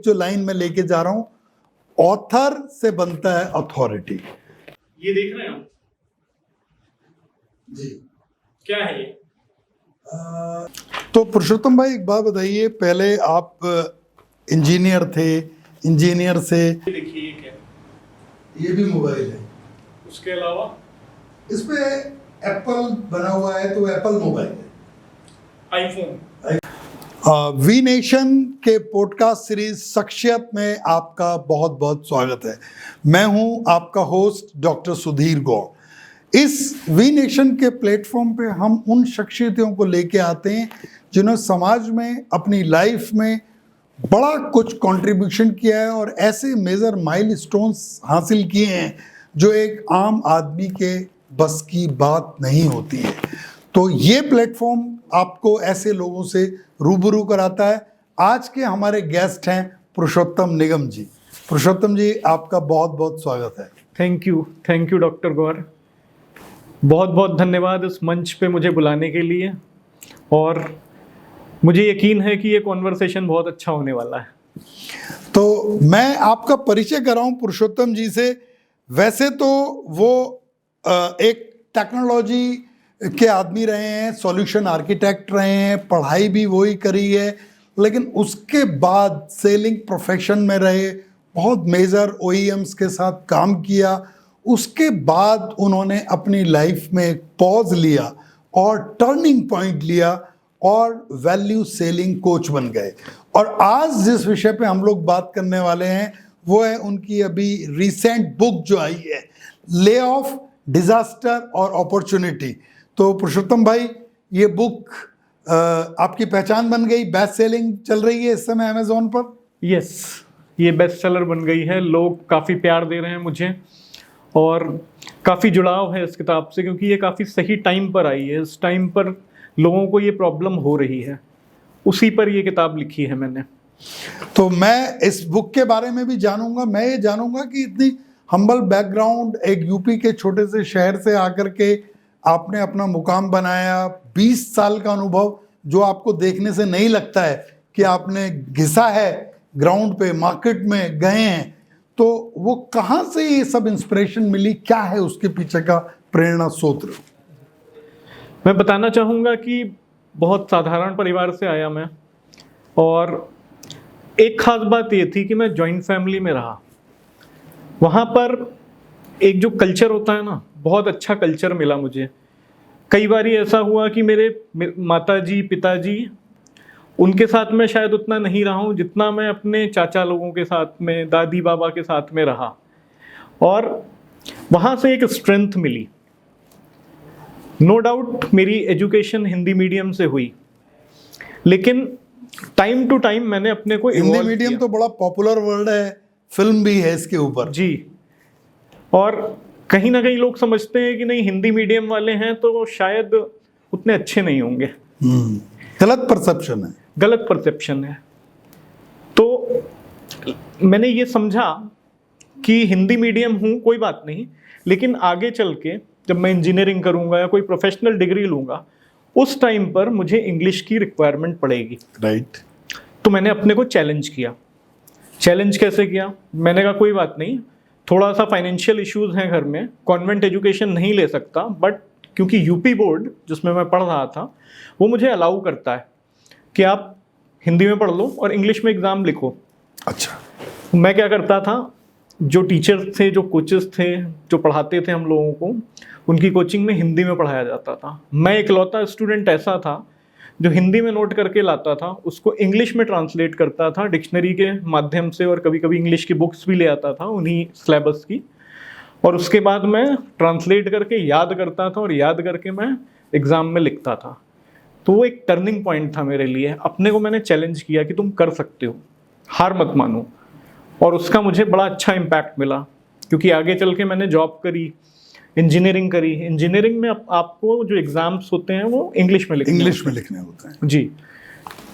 जो लाइन में लेके जा रहा हूं, ऑथर से बनता है अथॉरिटी। ये देख रहे हैं आप जी, क्या है ये? तो पुरुषोत्तम भाई एक बात बताइए, पहले आप इंजीनियर थे, इंजीनियर से ये देखिए ये क्या है? ये भी मोबाइल है, उसके अलावा इस पे एप्पल बना हुआ है, तो एप्पल मोबाइल है, आईफोन। वी नेशन के पॉडकास्ट सीरीज शख्सियत में आपका बहुत बहुत स्वागत है। मैं हूं आपका होस्ट डॉक्टर सुधीर गौड़। इस वी नेशन के प्लेटफॉर्म पे हम उन शख्सियतों को लेके आते हैं जिन्होंने समाज में अपनी लाइफ में बड़ा कुछ कंट्रीब्यूशन किया है और ऐसे मेजर माइलस्टोन्स हासिल किए हैं जो एक आम आदमी के बस की बात नहीं होती है। तो ये प्लेटफॉर्म आपको ऐसे लोगों से रूबरू कराता है। आज के हमारे गेस्ट हैं पुरुषोत्तम निगम जी। पुरुषोत्तम जी, आपका बहुत बहुत स्वागत है। थैंक यू डॉक्टर गौर, बहुत बहुत धन्यवाद इस मंच पे मुझे बुलाने के लिए, और मुझे यकीन है कि ये कॉन्वर्सेशन बहुत अच्छा होने वाला है। तो मैं आपका परिचय कराऊं पुरुषोत्तम जी से। वैसे तो वो एक टेक्नोलॉजी के आदमी रहे हैं, सॉल्यूशन आर्किटेक्ट रहे हैं, पढ़ाई भी वही करी है, लेकिन उसके बाद सेलिंग प्रोफेशन में रहे, बहुत मेजर OEMs के साथ काम किया। उसके बाद उन्होंने अपनी लाइफ में एक पॉज लिया और टर्निंग पॉइंट लिया और वैल्यू सेलिंग कोच बन गए। और आज जिस विषय पे हम लोग बात करने वाले हैं वो है उनकी अभी रिसेंट बुक जो आई है, ले ऑफ, डिजास्टर और अपॉर्चुनिटी। तो पुरुषोत्तम भाई, ये बुक आपकी पहचान बन गई, बेस्ट सेलिंग चल रही है इस समय अमेजोन पर। यस, ये बेस्ट सेलर बन गई है, लोग काफ़ी प्यार दे रहे हैं मुझे और काफ़ी जुड़ाव है इस किताब से, क्योंकि ये काफ़ी सही टाइम पर आई है। इस टाइम पर लोगों को ये प्रॉब्लम हो रही है, उसी पर ये किताब लिखी है मैंने। तो मैं इस बुक के बारे में भी जानूंगा। मैं ये जानूंगा कि इतनी हम्बल बैकग्राउंड, एक यूपी के छोटे से शहर से आकर के आपने अपना मुकाम बनाया, 20 साल का अनुभव जो आपको देखने से नहीं लगता है कि आपने घिसा है ग्राउंड पे, मार्केट में गए हैं, तो वो कहाँ से ये सब इंस्पिरेशन मिली? क्या है उसके पीछे का प्रेरणा सूत्र? मैं बताना चाहूँगा कि बहुत साधारण परिवार से आया मैं, और एक खास बात ये थी कि मैं जॉइंट फैमिली में रहा। वहाँ पर एक जो कल्चर होता है ना, बहुत अच्छा कल्चर मिला मुझे। कई बार ऐसा हुआ कि मेरे माताजी पिताजी, उनके साथ मैं शायद उतना नहीं रहा हूँ जितना मैं अपने चाचा लोगों के साथ में, दादी बाबा के साथ में रहा, और वहाँ से एक स्ट्रेंथ मिली। नो डाउट मेरी एजुकेशन हिंदी मीडियम से हुई, लेकिन टाइम टू टाइम मैंने अपने को हिंदी मीडियम तो बड़ा पॉपुलर वर्ड है, फिल्म भी है इसके ऊपर जी। और कहीं ना कहीं लोग समझते हैं कि नहीं, हिंदी मीडियम वाले हैं तो शायद उतने अच्छे नहीं होंगे। गलत परसेप्शन है। गलत परसेप्शन है। तो मैंने ये समझा कि हिंदी मीडियम हूँ, कोई बात नहीं, लेकिन आगे चल के जब मैं इंजीनियरिंग करूँगा या कोई प्रोफेशनल डिग्री लूँगा, उस टाइम पर मुझे इंग्लिश की रिक्वायरमेंट पड़ेगी। राइट। तो मैंने अपने को चैलेंज किया। चैलेंज कैसे किया? मैंने कहा कोई बात नहीं, थोड़ा सा फाइनेंशियल इश्यूज हैं घर में, कॉन्वेंट एजुकेशन नहीं ले सकता, बट क्योंकि यूपी बोर्ड जिसमें मैं पढ़ रहा था वो मुझे अलाउ करता है कि आप हिंदी में पढ़ लो और इंग्लिश में एग्ज़ाम लिखो। अच्छा। मैं क्या करता था, जो टीचर्स थे, जो कोचेस थे, जो पढ़ाते थे हम लोगों को, उनकी कोचिंग में हिंदी में पढ़ाया जाता था। मैं इकलौता स्टूडेंट ऐसा था जो हिंदी में नोट करके लाता था, उसको इंग्लिश में ट्रांसलेट करता था डिक्शनरी के माध्यम से, और कभी कभी इंग्लिश की बुक्स भी ले आता था उन्हीं सिलेबस की, और उसके बाद मैं ट्रांसलेट करके याद करता था और याद करके मैं एग्ज़ाम में लिखता था। तो वो एक टर्निंग पॉइंट था मेरे लिए। अपने को मैंने चैलेंज किया कि तुम कर सकते हो, हार मत मानो, और उसका मुझे बड़ा अच्छा इम्पैक्ट मिला, क्योंकि आगे चल के मैंने जॉब करी, इंजीनियरिंग करी। इंजीनियरिंग में आपको जो एग्ज़ाम्स होते हैं वो इंग्लिश में लिखने होते हैं जी।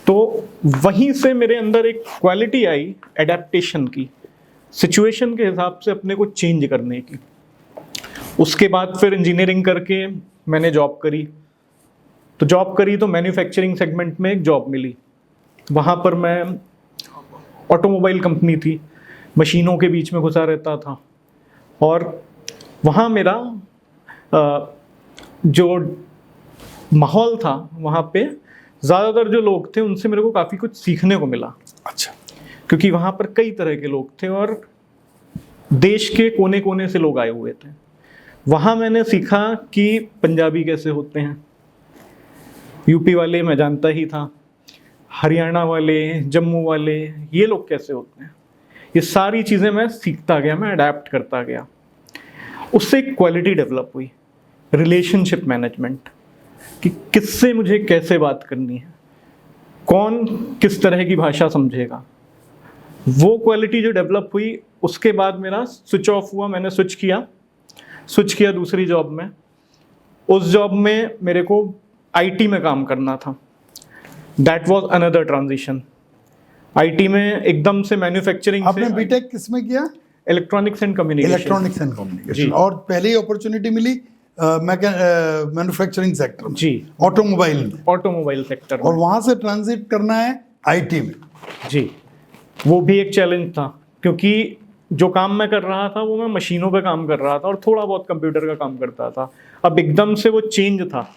तो वहीं से मेरे अंदर एक क्वालिटी आई एडेप्टेशन की, सिचुएशन के हिसाब से अपने को चेंज करने की। उसके बाद फिर इंजीनियरिंग करके मैंने जॉब करी। तो जॉब करी तो मैन्युफैक्चरिंग सेगमेंट में एक जॉब मिली। वहाँ पर मैं ऑटोमोबाइल कंपनी थी, मशीनों के बीच में घुसा रहता था। और वहाँ मेरा जो माहौल था, वहाँ पे ज़्यादातर जो लोग थे उनसे मेरे को काफ़ी कुछ सीखने को मिला। अच्छा। क्योंकि वहाँ पर कई तरह के लोग थे और देश के कोने कोने से लोग आए हुए थे। वहाँ मैंने सीखा कि पंजाबी कैसे होते हैं, यूपी वाले मैं जानता ही था, हरियाणा वाले, जम्मू वाले, ये लोग कैसे होते हैं। ये सारी चीज़ें मैं सीखता गया, मैं अडेप्ट करता गया। उससे एक क्वालिटी डेवलप हुई, रिलेशनशिप मैनेजमेंट, कि किससे मुझे कैसे बात करनी है, कौन किस तरह की भाषा समझेगा। वो क्वालिटी जो डेवलप हुई, उसके बाद मेरा स्विच ऑफ हुआ, मैंने स्विच किया दूसरी जॉब में। उस जॉब में मेरे को आईटी में काम करना था। That was another transition. IT में एकदम से मैन्युफैक्चरिंग आपने बीटेक किस में किया? Electronics and communication. Electronics and communication. और पहली अपॉर्चुनिटी मिली मैन्युफैक्चरिंग सेक्टर में, जी, ऑटोमोबाइल सेक्टर में, और वहां से ट्रांजिट करना है आईटी में। जी, वो भी एक चैलेंज था, क्योंकि जो काम मैं कर रहा था वो मैं मशीनों पे काम कर रहा था और थोड़ा बहुत कंप्यूटर का काम करता था। अब एकदम से वो चेंज था।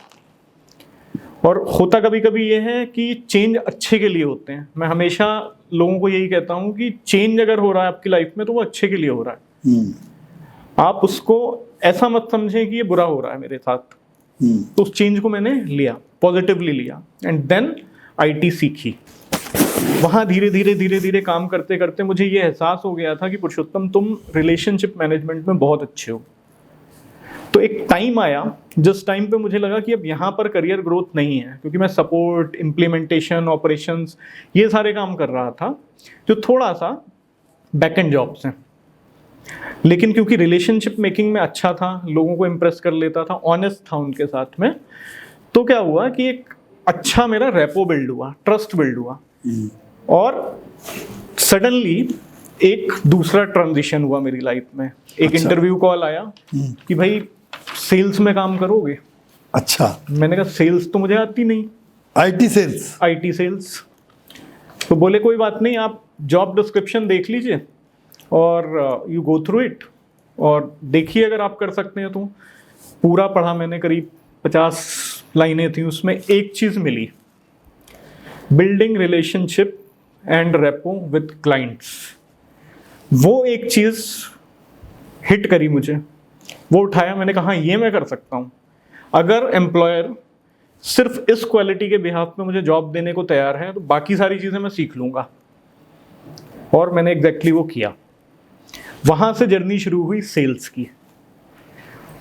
और होता कभी कभी ये है कि चेंज अच्छे के लिए होते हैं। मैं हमेशा लोगों को यही कहता हूँ कि चेंज अगर हो रहा है आपकी लाइफ में तो वो अच्छे के लिए हो रहा है। आप उसको ऐसा मत समझें कि ये बुरा हो रहा है मेरे साथ। तो उस चेंज को मैंने लिया, पॉजिटिवली लिया, एंड देन आईटी सीखी। वहाँ धीरे धीरे काम करते करते मुझे ये एहसास हो गया था कि पुरुषोत्तम, तुम रिलेशनशिप मैनेजमेंट में बहुत अच्छे हो। तो एक टाइम आया जिस टाइम पे मुझे लगा कि अब यहाँ पर करियर ग्रोथ नहीं है, क्योंकि मैं सपोर्ट, इम्प्लीमेंटेशन, ऑपरेशंस, ये सारे काम कर रहा था जो थोड़ा सा बैक एंड जॉब्स हैं। लेकिन क्योंकि रिलेशनशिप मेकिंग में अच्छा था, लोगों को इम्प्रेस कर लेता था, ऑनेस्ट था उनके साथ में, तो क्या हुआ कि एक अच्छा मेरा रेपो बिल्ड हुआ, ट्रस्ट बिल्ड हुआ। और सडनली एक दूसरा ट्रांजिशन हुआ मेरी लाइफ में। एक इंटरव्यू कॉल आया कि भाई सेल्स में काम करोगे। अच्छा। मैंने कहा सेल्स तो मुझे आती नहीं। IT sales. तो बोले कोई बात नहीं, आप जॉब डिस्क्रिप्शन देख लीजिए और यू गो थ्रू इट और देखिए अगर आप कर सकते हैं तो। पूरा पढ़ा मैंने, करीब 50 लाइनें थी उसमें। एक चीज़ मिली, building relationship and rapport with clients. वो एक चीज़ हिट करी मुझे, वो उठाया, मैंने कहा ये मैं कर सकता हूँ। अगर एम्प्लॉयर सिर्फ इस क्वालिटी के बिहाफ में मुझे जॉब देने को तैयार है तो बाकी सारी चीज़ें मैं सीख लूँगा। और मैंने एग्जैक्टली वो किया। वहाँ से जर्नी शुरू हुई सेल्स की,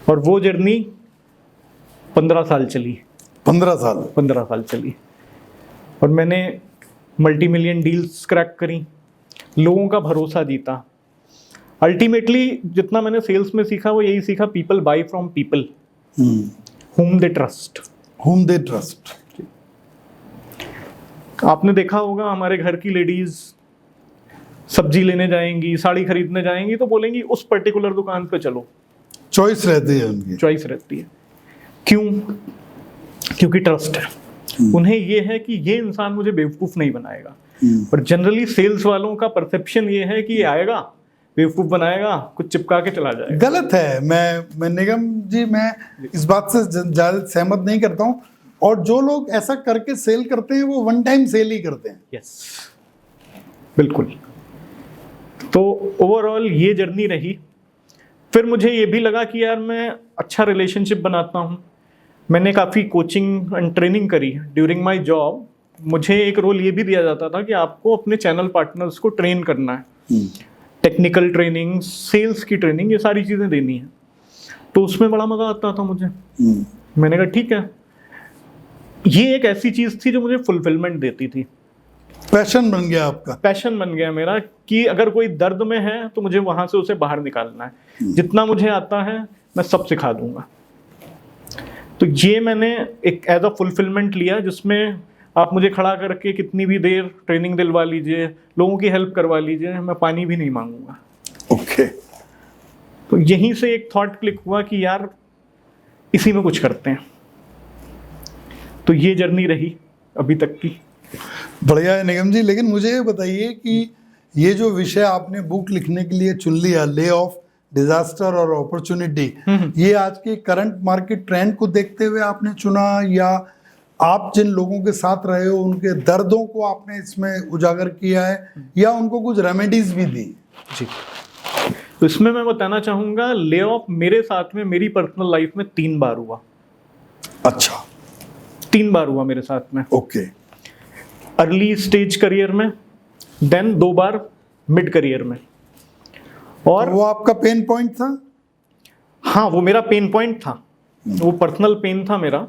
और वो जर्नी 15 साल चली। 15 साल चली, और मैंने मल्टी मिलियन डील्स क्रैक करी, लोगों का भरोसा जीता। अल्टीमेटली जितना मैंने सेल्स में सीखा वो यही सीखा, people buy from people whom they trust। आपने देखा होगा हमारे घर की लेडीज सब्जी लेने जाएंगी, साड़ी खरीदने जाएंगी तो बोलेंगी उस पर्टिकुलर दुकान पे चलो। चॉइस रहती है उनकी। चॉइस रहती है। क्यों? क्योंकि ट्रस्ट है। उन्हें ये है कि ये इंसान मुझे बेवकूफ़ नहीं बनाएगा। पर जनरली सेल्स वालों का परसेप्शन ये है कि ये आएगा, बेवकूफ़ बनाएगा, कुछ चिपका के चला जाएगा। गलत है। मैं निगम जी, मैं इस बात से ज़्यादा सहमत नहीं करता हूँ। और जो लोग ऐसा करके सेल करते हैं वो वन टाइम सेल ही करते हैं। यस, बिल्कुल। तो ओवरऑल ये जर्नी रही। फिर मुझे ये भी लगा कि यार मैं अच्छा रिलेशनशिप बनाता हूँ। मैंने काफ़ी कोचिंग एंड ट्रेनिंग करी ड्यूरिंग माय जॉब। मुझे एक रोल ये भी दिया जाता था कि आपको अपने चैनल पार्टनर्स को ट्रेन करना है, टेक्निकल ट्रेनिंग, सेल्स की ट्रेनिंग, ये सारी चीज़ें देनी है। तो उसमें बड़ा मज़ा आता था मुझे। मैंने कहा ठीक है, ये एक ऐसी चीज़ थी जो मुझे फुलफिलमेंट देती थी। पैशन बन गया आपका। पैशन बन गया मेरा कि अगर कोई दर्द में है तो मुझे वहाँ से उसे बाहर निकालना है। जितना मुझे आता है मैं सब सिखा दूंगा। तो ये मैंने एक एज अ फुलफिलमेंट लिया, जिसमें आप मुझे खड़ा करके कितनी भी देर ट्रेनिंग दिलवा लीजिए, लोगों की हेल्प करवा लीजिए, मैं पानी भी नहीं मांगूंगा। ओके। तो यहीं से एक थॉट क्लिक हुआ कि यार इसी में कुछ करते हैं। तो ये जर्नी रही अभी तक की। बढ़िया है निगम जी। लेकिन मुझे ये बताइए कि ये जो विषय आपने बुक लिखने के लिए चुन लिया, ले ऑफ, डिजास्टर और अपॉर्चुनिटी, ये आज के करंट मार्केट ट्रेंड को देखते हुए आपने चुना, या आप जिन लोगों के साथ रहे हो उनके दर्दों को आपने इसमें उजागर किया है, या उनको कुछ रेमेडीज भी दी? जी, तो इसमें मैं बताना चाहूँगा, ले ऑफ मेरे साथ में मेरी पर्सनल लाइफ में 3 बार हुआ। अच्छा, 3 बार हुआ मेरे साथ में। ओके। अर्ली स्टेज करियर में, देन 2 बार मिड करियर में। और वो आपका पेन पॉइंट था? हाँ, वो मेरा पेन पॉइंट था, वो पर्सनल पेन था मेरा,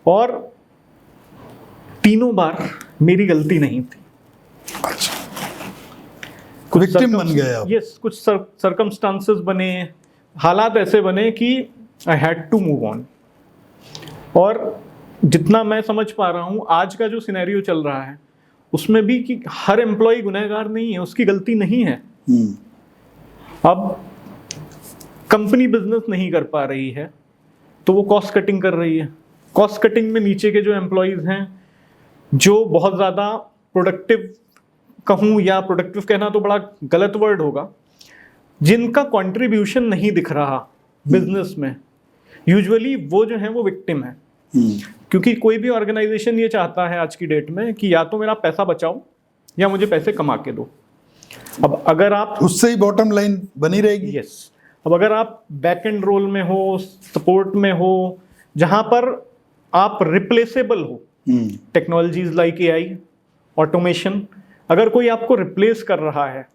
और तीनों बार मेरी गलती नहीं थी। अच्छा, विक्टिम बन गए आप? यस, कुछ सर्कमस्टांसेस बने, हालात ऐसे बने कि I had to move on. और जितना मैं समझ पा रहा हूँ आज का जो सिनेरियो चल रहा है उसमें भी कि हर एम्प्लॉय गुनहगार नहीं है, उसकी गलती नहीं है। अब कंपनी बिजनेस नहीं कर पा रही है तो वो कॉस्ट कटिंग कर रही है। कॉस्ट कटिंग में नीचे के जो एम्प्लॉयज़ हैं, जो बहुत ज़्यादा प्रोडक्टिव कहूँ, या प्रोडक्टिव कहना तो बड़ा गलत वर्ड होगा, जिनका कंट्रीब्यूशन नहीं दिख रहा बिजनेस में, यूजुअली वो जो है वो विक्टिम है। क्योंकि कोई भी ऑर्गेनाइजेशन ये चाहता है आज की डेट में कि या तो मेरा पैसा बचाओ या मुझे पैसे कमा के दो। अब अगर आप उससे ही बॉटम लाइन बनी रहेगी। यस, अब अगर आप बैक एंड रोल में हो, सपोर्ट में हो, जहां पर आप रिप्लेसेबल हो, टेक्नोलॉजीज लाइक एआई, ऑटोमेशन, अगर कोई आपको रिप्लेस कर रहा है,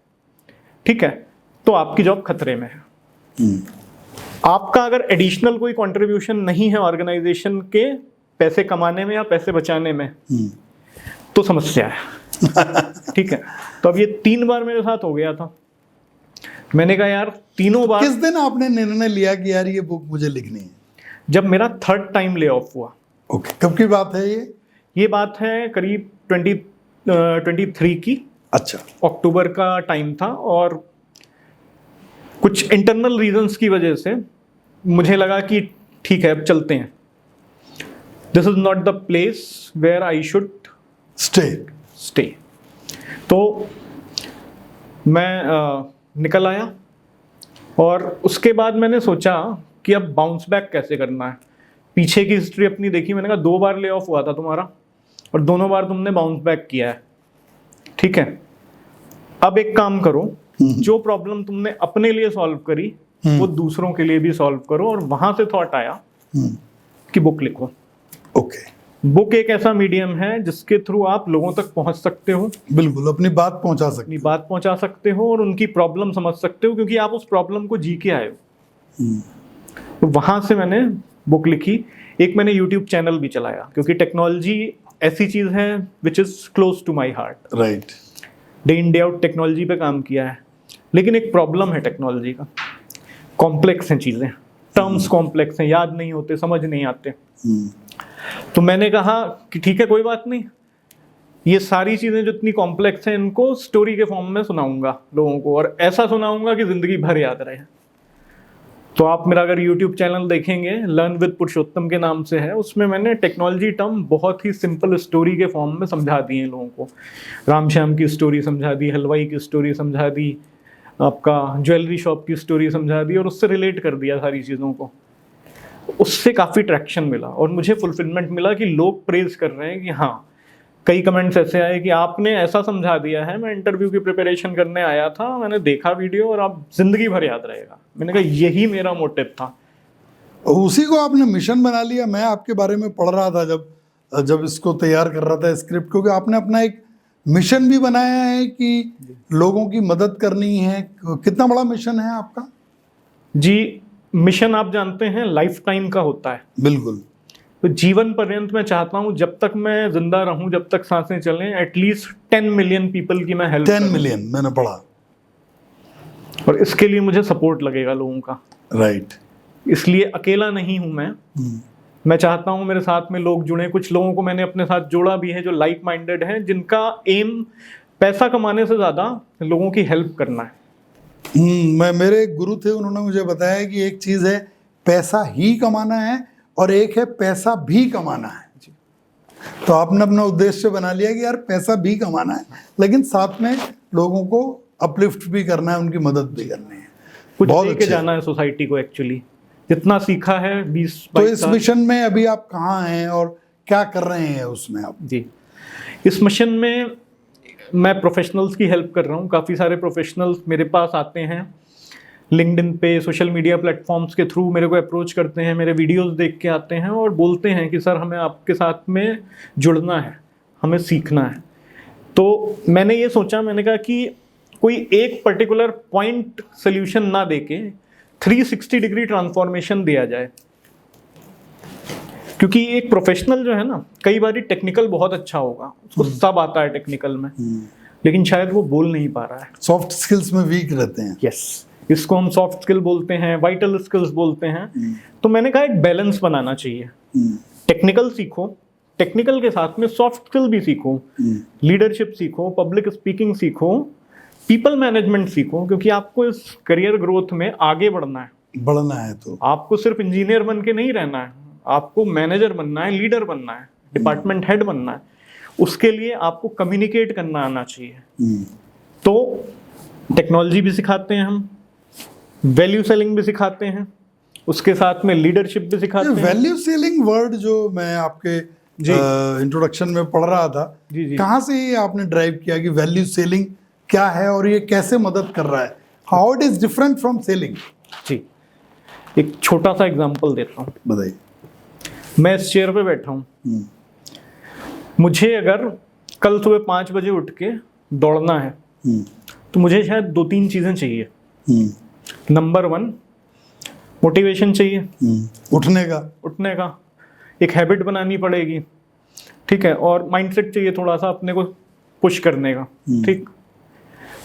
ठीक है, तो आपकी जॉब खतरे में है। आपका अगर एडिशनल कोई कंट्रीब्यूशन नहीं है ऑर्गेनाइजेशन के पैसे कमाने में या पैसे बचाने में, तो समस्या है। ठीक है, तो अब ये 3 बार मेरे साथ हो गया था। मैंने कहा यार, तीनों बार। किस दिन आपने निर्णय लिया कि यार ये बुक मुझे लिखनी है? जब मेरा 3rd टाइम ले ऑफ हुआ। ओके, कब की बात है ये? ये बात है करीब 2023 की। अच्छा, अक्टूबर का टाइम था, और कुछ इंटरनल रीजंस की वजह से मुझे लगा कि ठीक है, अब चलते हैं। This is not the place where I should stay. तो मैं निकल आया, और उसके बाद मैंने सोचा कि अब बाउंस बैक कैसे करना है। पीछे की हिस्ट्री अपनी देखी, मैंने कहा 2 बार ले ऑफ हुआ था तुम्हारा, और दोनों बार तुमने बाउंस बैक किया है, ठीक है। अब एक काम करो, जो प्रॉब्लम तुमने अपने लिए सॉल्व करी वो दूसरों के लिए भी सॉल्व करो। और वहां से थॉट आया कि बुक लिखो। ओके, बुक एक ऐसा मीडियम है जिसके थ्रू आप लोगों तक पहुंच सकते हो, बिल्कुल अपनी बात पहुंचा सकते हो और उनकी प्रॉब्लम समझ सकते हो, क्योंकि आप उस प्रॉब्लम को जी के आए हो। तो वहां से मैंने बुक लिखी। एक मैंने यूट्यूब चैनल भी चलाया, क्योंकि टेक्नोलॉजी ऐसी चीज है which is close to my heart. Right, day in day out technology पे काम किया है, लेकिन एक प्रॉब्लम है टेक्नोलॉजी का, कॉम्प्लेक्स हैं चीज़ें, टर्म्स कॉम्प्लेक्स हैं, याद नहीं होते, समझ नहीं आते। तो मैंने कहा कि ठीक है, कोई बात नहीं, ये सारी चीज़ें जो इतनी कॉम्प्लेक्स हैं इनको स्टोरी के फॉर्म में सुनाऊंगा लोगों को, और ऐसा सुनाऊंगा कि ज़िंदगी भर याद रहे। तो आप मेरा अगर यूट्यूब चैनल देखेंगे, लर्न विद पुरुषोत्तम के नाम से है, उसमें मैंने टेक्नोलॉजी टर्म बहुत ही सिंपल स्टोरी के फॉर्म में समझा दी है लोगों को। राम श्याम की स्टोरी समझा दी, हलवाई की स्टोरी समझा दी, आपका ज्वेलरी शॉप की स्टोरी समझा दी, और उससे रिलेट कर दिया सारी चीज़ों को। उससे काफ़ी ट्रैक्शन मिला और मुझे फुलफिलमेंट मिला कि लोग प्रेज कर रहे हैं कि हाँ, कई कमेंट्स ऐसे आए कि आपने ऐसा समझा दिया है, मैं इंटरव्यू की प्रिपरेशन करने आया था, मैंने देखा वीडियो और आप जिंदगी भर याद रहेगा। मैंने कहा यही मेरा मोटिव था। उसी को आपने मिशन बना लिया। मैं आपके बारे में पढ़ रहा था जब इसको तैयार कर रहा था स्क्रिप्ट, क्योंकि आपने अपना एक मिशन भी बनाया है कि लोगों की मदद करनी है। कितना बड़ा मिशन है आपका? जी, मिशन आप जानते हैं लाइफ टाइम का होता है। बिल्कुल। तो जीवन पर्यंत मैं चाहता हूं, जब तक मैं जिंदा रहूं, जब तक सांसें चलें, एटलीस्ट 10 मिलियन पीपल की मैं हेल्प 10 मिलियन मैंने पढ़ा। और इसके लिए मुझे सपोर्ट लगेगा लोगों का। राइट। इसलिए अकेला नहीं हूं मैं चाहता हूं मेरे साथ में लोग जुड़े। कुछ लोगों को मैंने अपने साथ जोड़ा भी है जो लाइक माइंडेड हैं, जिनका एम पैसा कमाने से ज्यादा लोगों की हेल्प करना है। मेरे एक गुरु थे, उन्होंने मुझे बताया कि एक चीज है पैसा ही कमाना है और एक है पैसा भी कमाना है। तो आपने अपना उद्देश्य बना लिया कि यार पैसा भी कमाना है, लेकिन साथ में लोगों को अपलिफ्ट भी करना है, उनकी मदद भी करनी है। कुछ बहुत दे के अच्छे। जाना है सोसाइटी को। एक्चुअली जितना सीखा है 20 तो 22 इस साल। मिशन में अभी आप कहाँ हैं और क्या कर रहे हैं उसमें आप? जी, इस मिशन में मैं प्रोफेशनल्स की हेल्प कर रहा हूँ। काफ़ी सारे प्रोफेशनल्स मेरे पास आते हैं, लिंक्डइन पे, सोशल मीडिया प्लेटफॉर्म्स के थ्रू मेरे को अप्रोच करते हैं, मेरे वीडियोस देख के आते हैं और बोलते हैं कि सर हमें आपके साथ में जुड़ना है, हमें सीखना है। तो मैंने ये सोचा, मैंने कहा कि कोई एक पर्टिकुलर पॉइंट सोल्यूशन ना देके 360 डिग्री ट्रांसफॉर्मेशन दिया जाए। क्योंकि एक प्रोफेशनल जो है ना, कई बार टेक्निकल बहुत अच्छा होगा, उसको सब आता है टेक्निकल में, लेकिन शायद वो बोल नहीं पा रहा है। सॉफ्ट स्किल्स में वीक रहते हैं। यस, इसको हम सॉफ्ट स्किल बोलते हैं, वाइटल स्किल्स बोलते हैं। तो मैंने कहा एक बैलेंस बनाना चाहिए। टेक्निकल सीखो, टेक्निकल के साथ में सॉफ्ट स्किल भी सीखो, लीडरशिप सीखो, पब्लिक स्पीकिंग सीखो, पीपल मैनेजमेंट सीखो, क्योंकि आपको इस करियर ग्रोथ में आगे बढ़ना है। तो आपको सिर्फ इंजीनियर बन के नहीं रहना है, आपको मैनेजर बनना है, लीडर बनना है, डिपार्टमेंट हेड बनना है। उसके लिए आपको कम्युनिकेट करना आना चाहिए। तो टेक्नोलॉजी भी सिखाते हैं हम, वैल्यू सेलिंग भी सिखाते हैं, उसके साथ में लीडरशिप भी सिखाते हैं। वैल्यू सेलिंग वर्ड जो मैं आपके इंट्रोडक्शन में पढ़ रहा था, जी। कहाँ से ये आपने ड्राइव किया कि वैल्यू सेलिंग क्या है और ये कैसे मदद कर रहा है? How it is different from selling? जी, एक छोटा सा एग्जांपल देता हूँ। बताइए। मैं इस चेयर पे बैठा हूँ, मुझे अगर कल सुबह 5 बजे उठ के दौड़ना है तो मुझे शायद 2-3 चीजें चाहिए। नंबर 1 मोटिवेशन चाहिए, उठने का एक हैबिट बनानी पड़ेगी, ठीक है, और माइंडसेट चाहिए थोड़ा सा अपने को पुश करने का, ठीक।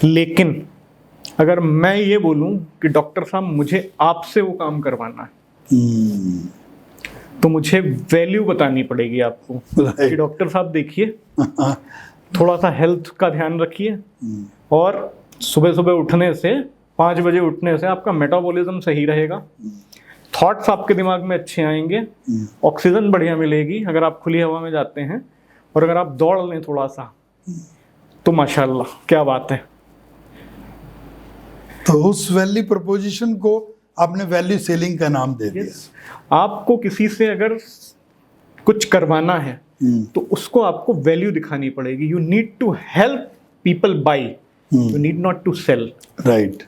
लेकिन अगर मैं ये बोलूं कि डॉक्टर साहब मुझे आपसे वो काम करवाना है, तो मुझे वैल्यू बतानी पड़ेगी आपको कि डॉक्टर साहब देखिए, थोड़ा सा हेल्थ का ध्यान रखिए, और सुबह सुबह उठने से 5 बजे उठने से आपका मेटाबॉलिज्म सही रहेगा, थॉट्स आपके दिमाग में अच्छे आएंगे, ऑक्सीजन बढ़िया मिलेगी अगर आप खुली हवा में जाते हैं, और अगर आप दौड़ लें थोड़ा सा तो माशाल्लाह क्या बात है। तो उस वैल्यू प्रपोजिशन को आपने वैल्यू सेलिंग का नाम दे दिया। आपको किसी से अगर कुछ करवाना है तो उसको आपको वैल्यू दिखानी पड़ेगी। You need to help people buy, you need not to sell. Right.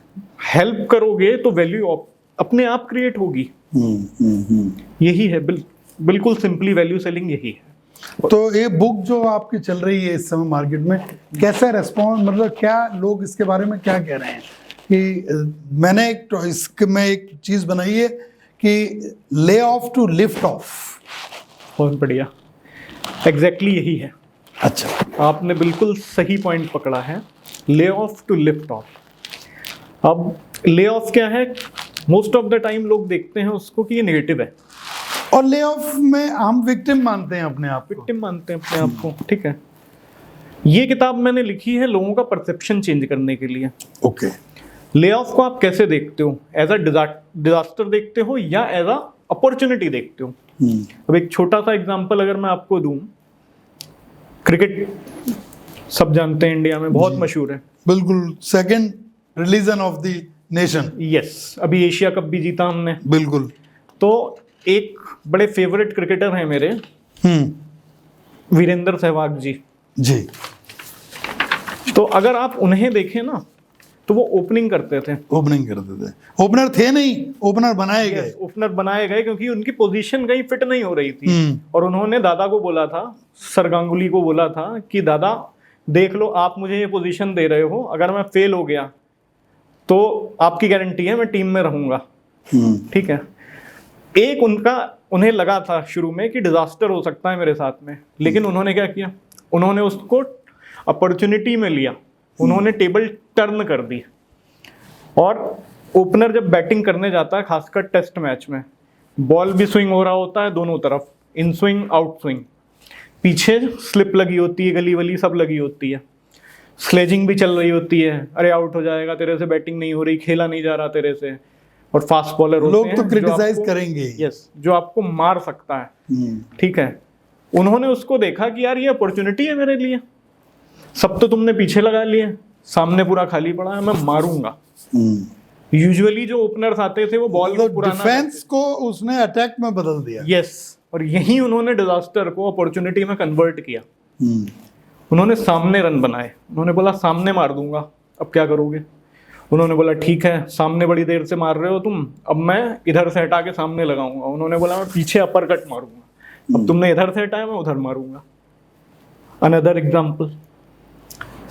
Help करोगे तो वैल्यू अपने आप क्रिएट होगी। यही है, बिल्कुल सिंपली वैल्यू सेलिंग यही है। तो ये बुक जो आपकी चल रही है इस समय मार्केट में, कैसा रेस्पॉन्स, मतलब क्या लोग इसके बारे में क्या कह रहे हैं? कि मैंने इसमें एक चीज बनाई है कि lay off to lift off. बहुत बढ़िया, एग्जैक्टली यही है। अच्छा, आपने बिल्कुल सही पॉइंट पकड़ा है, lay off to lift off. अब ले ऑफ क्या है? मोस्ट ऑफ द टाइम लोग देखते हैं उसको कि ये नेगेटिव है, और ले ऑफ में हम विक्टिम मानते हैं अपने आप को। विक्टिम मानते हैं अपने आप को, ठीक है। ये किताब मैंने लिखी है लोगों का परसेप्शन चेंज करने के लिए। ओके। ले ऑफ को आप कैसे देखते हो? एज अ डिजास्टर देखते हो या एज अ अपॉर्चुनिटी देखते हो? अब एक छोटा सा एग्जांपल अगर मैं आपको दूं, क्रिकेट सब जानते हैं, इंडिया में बहुत मशहूर है। बिल्कुल, second religion of the nation. Yes, अभी एशिया कप भी जीता हमने। बिल्कुल। तो एक बड़े फेवरेट क्रिकेटर हैं मेरे, वीरेंद्र सहवाग जी। जी। तो अगर आप उन्हें देखें ना, तो वो ओपनिंग करते थे। ओपनिंग करते थे, ओपनर थे नहीं, ओपनर बनाए गए। ओपनर बनाए गए क्योंकि उनकी पोजीशन कहीं फिट नहीं हो रही थी, और उन्होंने दादा को बोला था, सर गांगुली को बोला था कि दादा देख लो, आप मुझे ये पोजीशन दे रहे हो, अगर मैं फेल हो गया तो आपकी गारंटी है मैं टीम में रहूंगा, ठीक है। एक उन्हें लगा था शुरू में कि डिजास्टर हो सकता है मेरे साथ में, लेकिन उन्होंने क्या किया? उन्होंने उसको अपॉर्चुनिटी में लिया, उन्होंने टेबल टर्न कर दी। और ओपनर जब बैटिंग करने जाता है, खासकर टेस्ट मैच में, बॉल भी स्विंग हो रहा होता है दोनों तरफ, इन स्विंग आउट स्विंग, पीछे स्लिप लगी होती है, गली वली सब लगी होती है, स्लेजिंग भी चल रही होती है, अरे आउट हो जाएगा तेरे से, बैटिंग नहीं हो रही, खेला नहीं जा रहा तेरे से। और फास्ट बॉलर होते लोग हैं तो जो क्रिटिसाइज आपको- करेंगे। यस, जो आपको मार सकता है, ठीक है। उन्होंने उसको देखा कि यार ये अपॉर्चुनिटी है मेरे लिए, सब तो तुमने पीछे लगा लिए, सामने पूरा खाली पड़ा है, मैं मारूंगा। यूजुअली जो ओपनर्स आते थे वो बॉल को पुराना डिफेंस को उसने अटैक में बदल दिया। यस, और यही उन्होंने डिजास्टर को अपॉर्चुनिटी में कन्वर्ट किया। उन्होंने सामने रन बनाए, उन्होंने बोला सामने मार दूंगा, अब क्या करोगे? उन्होंने बोला ठीक है, सामने बड़ी देर से मार रहे हो तुम, अब मैं इधर से हटा के सामने लगाऊंगा। उन्होंने बोला मैं पीछे अपर कट मारूंगा, अब तुमने इधर से हटाया मैं उधर मारूंगा। Another example,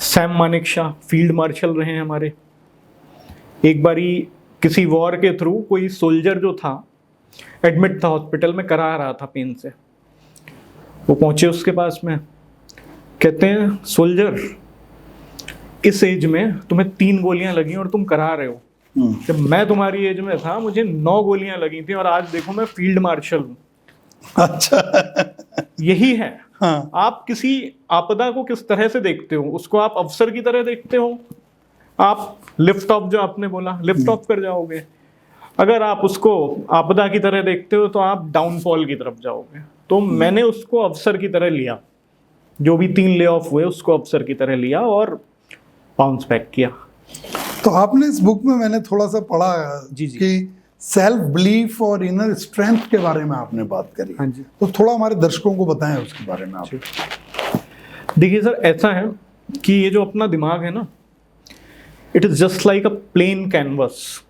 Sam Manekshaw field marshal रहे हैं हमारे। एक बारी किसी वॉर के थ्रू कोई सोल्जर जो था एडमिट था हॉस्पिटल में, करा रहा था पेन से। वो पहुंचे उसके पास में, कहते हैं सोल्जर इस एज में तुम्हें 3 गोलियां लगी और तुम करा रहे हो। जब मैं तुम्हारी एज में था मुझे 9 गोलियां लगी थी और आज देखो मैं फील्ड मार्शल हूँ। अच्छा। यही है। हाँ। आप किसी आपदा को किस तरह से देखते हो? उसको आप अवसर की तरह देखते हो। आप लिफ्ट ऑफ, जो आपने बोला, लिफ्ट ऑफ कर जाओगे। अगर आप उसको आपदा की तरह देखते हो तो आप डाउनफॉल की तरफ जाओगे। तो मैंने उसको अवसर की तरह लिया, जो भी 3 ले ऑफ हुए उसको अवसर की तरह लिया और बाउंस बैक किया। तो आपने इस बुक में मैंने थोड़ा सा पढ़ा जी जी। कि सेल्फ बिलीफ और इनर स्ट्रेंथ के बारे में आपने बात करी। हाँ जी। तो थोड़ा हमारे दर्शकों को बताएं उसके बारे में आप। देखिए सर, ऐसा है कि ये जो अपना दिमाग है ना, it is just like a plain canvas.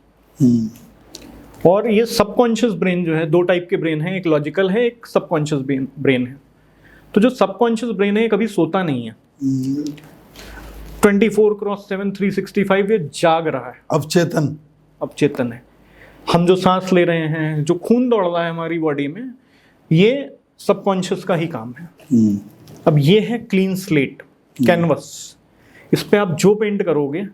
और ये सबकॉन्शियस ब्रेन जो है, 2 टाइप के ब्रेन है, एक लॉजिकल है, एक सबकॉन्शियस ब्रेन है। तो जो सबकॉन्शियस ब्रेन है ये कभी सोता नहीं है। 24/7 365 ये जाग रहा है, अब चेतन है। हम जो सांस ले रहे हैं, जो खून दौड़ रहा है हमारी बॉडी में, ये सबकॉन्शियस का ही काम है। अब ये है क्लीन स्लेट कैनवस, इस पे आप जो पेंट करोगे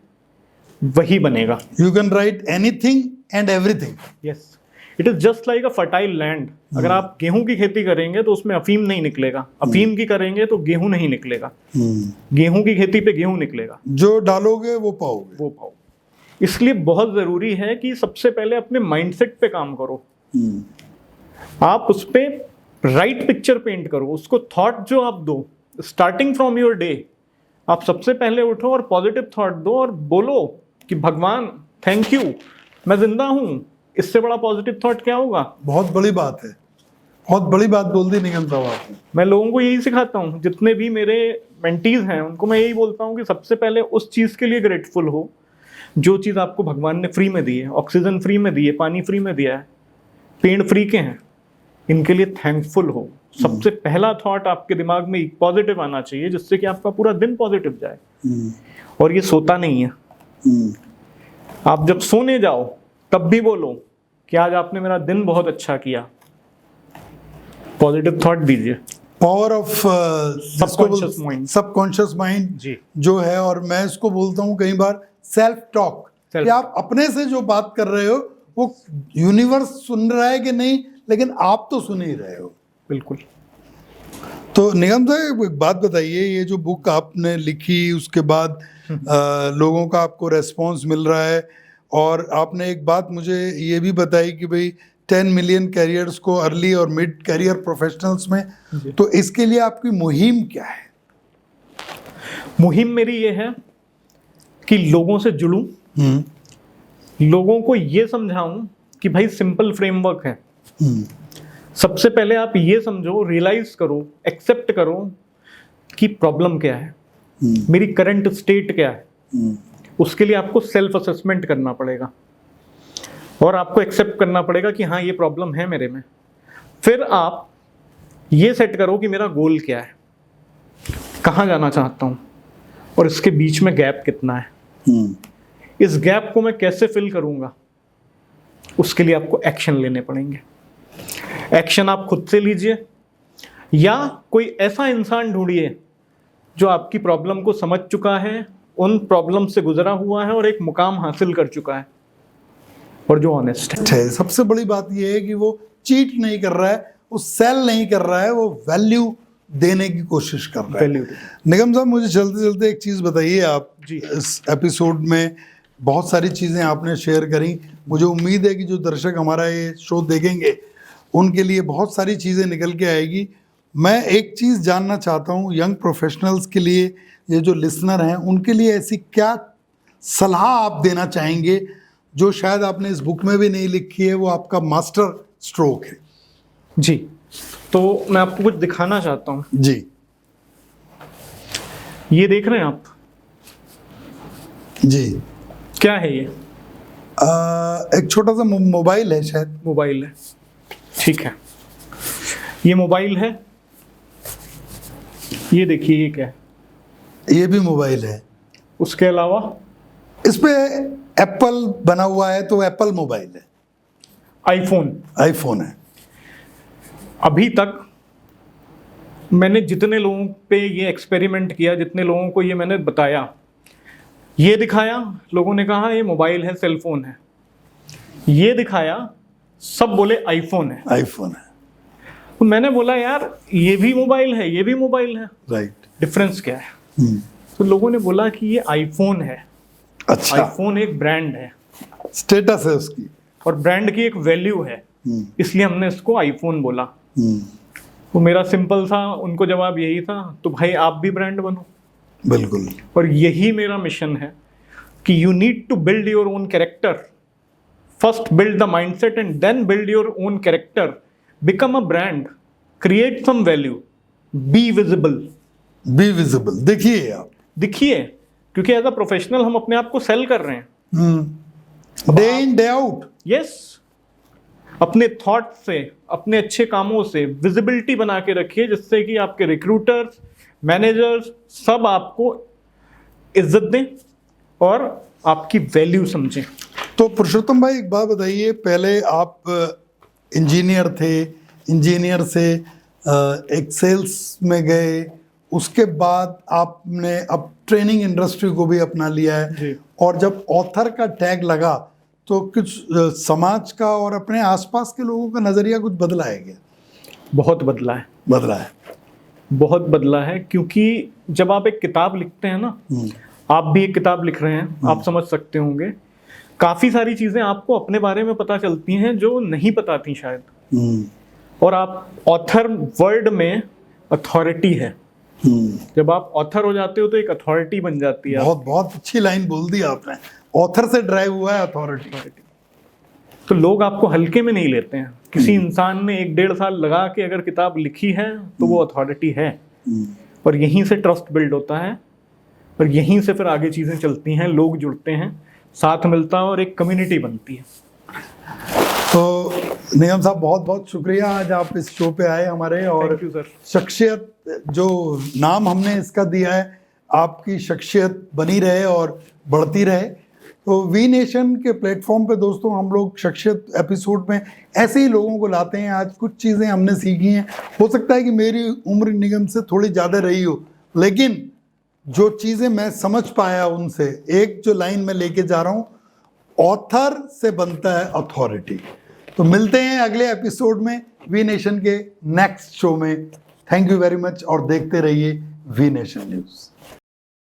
वही बनेगा। You can write anything and everything. Yes, it is just like a fertile land. अगर आप गेहूं की खेती करेंगे तो उसमें अफीम नहीं निकलेगा, अफीम की करेंगे तो गेहूं नहीं निकलेगा, गेहूं की खेती पे गेहूं निकलेगा। जो डालोगे वो पाओगे। इसलिए बहुत जरूरी है कि सबसे पहले अपने माइंडसेट पे काम करो। आप उस पे राइट पिक्चर पेंट करो, उसको थॉट जो आप दो स्टार्टिंग फ्रॉम योर डे। आप सबसे पहले उठो और पॉजिटिव थॉट दो और बोलो कि भगवान थैंक यू, मैं जिंदा हूं। इससे बड़ा पॉजिटिव थॉट क्या होगा? बहुत बड़ी बात है, बहुत बड़ी बात बोल दी निगम साहब आपने। मैं लोगों को यही सिखाता हूँ, जितने भी मेरे मेंटीज हैं उनको मैं यही बोलता हूँ कि सबसे पहले उस चीज़ के लिए ग्रेटफुल हो जो चीज़ आपको भगवान ने फ्री में दी है। ऑक्सीजन फ्री में दी है, पानी फ्री में दिया है, पेड़ फ्री के हैं, इनके लिए थैंकफुल हो। सबसे पहला थॉट आपके दिमाग में पॉजिटिव आना चाहिए, जिससे कि आपका पूरा दिन पॉजिटिव जाए। और ये सोता नहीं है। आप जब सोने जाओ तब भी बोलो कि आज आपने मेरा दिन बहुत अच्छा किया, पॉजिटिव थॉट दीजिए। पावर ऑफ सबकॉन्शियस माइंड जी जो है, और मैं इसको बोलता हूँ कई बार सेल्फ टॉक, कि आप अपने से जो बात कर रहे हो वो यूनिवर्स सुन रहा है कि नहीं, लेकिन आप तो सुन ही रहे हो। बिल्कुल। तो निगम साहब एक बात बताइए, ये जो बुक आपने लिखी उसके बाद लोगों का आपको रेस्पॉन्स मिल रहा है, और आपने एक बात मुझे ये भी बताई कि भाई 10 मिलियन कैरियर्स को अर्ली और मिड कैरियर प्रोफेशनल्स में, तो इसके लिए आपकी मुहिम क्या है? मुहिम मेरी ये है कि लोगों से जुड़ूं, लोगों को ये समझाऊं कि भाई सिंपल फ्रेमवर्क है। सबसे पहले आप ये समझो, रियलाइज करो, एक्सेप्ट करो कि प्रॉब्लम क्या है, मेरी करंट स्टेट क्या है। उसके लिए आपको सेल्फ असेसमेंट करना पड़ेगा और आपको एक्सेप्ट करना पड़ेगा कि हाँ ये प्रॉब्लम है मेरे में। फिर आप ये सेट करो कि मेरा गोल क्या है, कहाँ जाना चाहता हूँ, और इसके बीच में गैप कितना है। इस गैप को मैं कैसे फिल करूँगा, उसके लिए आपको एक्शन लेने पड़ेंगे। एक्शन आप खुद से लीजिए या कोई ऐसा इंसान ढूंढिए जो आपकी प्रॉब्लम को समझ चुका है, उन प्रॉब्लम से गुजरा हुआ है और एक मुकाम हासिल कर चुका है, और जो ऑनेस्ट है। सबसे बड़ी बात यह है कि वो चीट नहीं कर रहा है, वो सेल नहीं कर रहा है, वो वैल्यू देने की कोशिश कर रहा है। निगम साहब, मुझे चलते चलते एक चीज़ बताइए, आप जी इस एपिसोड में बहुत सारी चीज़ें आपने शेयर करी। मुझे उम्मीद है कि जो दर्शक हमारा ये शो देखेंगे उनके लिए बहुत सारी चीज़ें निकल के आएगी, मैं एक चीज़ जानना चाहता हूँ यंग प्रोफेशनल्स के लिए, ये जो लिसनर हैं उनके लिए ऐसी क्या सलाह आप देना चाहेंगे जो शायद आपने इस बुक में भी नहीं लिखी है, वो आपका मास्टर स्ट्रोक है? जी, तो मैं आपको कुछ दिखाना चाहता हूँ। जी। ये देख रहे हैं आप? जी। क्या है ये? एक छोटा सा मोबाइल है शायद। मोबाइल है, ठीक है। ये मोबाइल है, ये देखिए ये क्या है? ये भी मोबाइल है। उसके अलावा इस पे एप्पल बना हुआ है, तो एप्पल मोबाइल है। आईफोन है। अभी तक मैंने जितने लोगों पे ये एक्सपेरिमेंट किया, जितने लोगों को ये मैंने बताया, ये दिखाया, लोगों ने कहा ये मोबाइल है, सेलफोन है। ये दिखाया, सब बोले आईफोन है। आईफोन है। तो मैंने बोला यार ये भी मोबाइल है, ये भी मोबाइल है, राइट। डिफरेंस क्या है? तो लोगों ने बोला कि ये आईफोन है। अच्छा। आईफोन एक ब्रांड है, स्टेटस है उसकी, और ब्रांड की एक वैल्यू है, इसलिए हमने इसको आईफोन बोला। तो मेरा सिंपल सा उनको जवाब यही था, तो भाई आप भी ब्रांड बनो। बिल्कुल। और यही मेरा मिशन है कि you need to build your own character. First build the mindset and then build your own character. Become a brand, create some value, be visible. Be visible, देखिए आप, दिखिए, क्योंकि एज अ प्रोफेशनल हम अपने आप को सेल कर रहे हैं day in day out. Yes, अपने थॉट से, अपने अच्छे कामों से विजिबिलिटी बना के रखिए, जिससे कि आपके रिक्रूटर्स, मैनेजर्स सब आपको इज्जत दें और आपकी वैल्यू समझें। तो पुरुषोत्तम भाई एक बात बताइए, पहले आप इंजीनियर थे, इंजीनियर से एक सेल्स में गए, उसके बाद आपने अब ट्रेनिंग इंडस्ट्री को भी अपना लिया है जी। और जब ऑथर का टैग लगा तो कुछ समाज का और अपने आसपास के लोगों का नज़रिया कुछ बदला है क्या? बहुत बदला है, बदला है। बहुत बदला है, क्योंकि जब आप एक किताब लिखते हैं ना, आप भी एक किताब लिख रहे हैं, आप समझ सकते होंगे, काफ़ी सारी चीज़ें आपको अपने बारे में पता चलती हैं जो नहीं पता थी शायद। और आप ऑथर वर्ड में अथॉरिटी है। जब आप ऑथर हो जाते हो तो एक अथॉरिटी बन जाती है। बहुत बहुत अच्छी लाइन बोल दी आपने, ऑथर से ड्राइव हुआ है अथॉरिटी। तो लोग आपको हल्के में नहीं लेते हैं। किसी इंसान ने 1-1.5 साल लगा के अगर किताब लिखी है तो वो अथॉरिटी है, और यहीं से ट्रस्ट बिल्ड होता है, और यहीं से फिर आगे चीज़ें चलती हैं, लोग जुड़ते हैं, साथ मिलता है और एक कम्युनिटी बनती है। तो निगम साहब बहुत बहुत शुक्रिया, आज आप इस शो पे आए हमारे, और थैंक यू सर। शख्सियत जो नाम हमने इसका दिया है, आपकी शख्सियत बनी रहे और बढ़ती रहे। तो वी नेशन के प्लेटफॉर्म पे दोस्तों हम लोग शख्सियत एपिसोड में ऐसे ही लोगों को लाते हैं। आज कुछ चीज़ें हमने सीखी हैं, हो सकता है कि मेरी उम्र निगम से थोड़ी ज़्यादा रही हो, लेकिन जो चीज़ें मैं समझ पाया उनसे, एक जो लाइन में लेके जा रहा हूँ, ऑथर से बनता है अथॉरिटी। तो मिलते हैं अगले एपिसोड में वी नेशन के नेक्स्ट शो में। थैंक यू वेरी मच और देखते रहिए वी नेशन न्यूज़।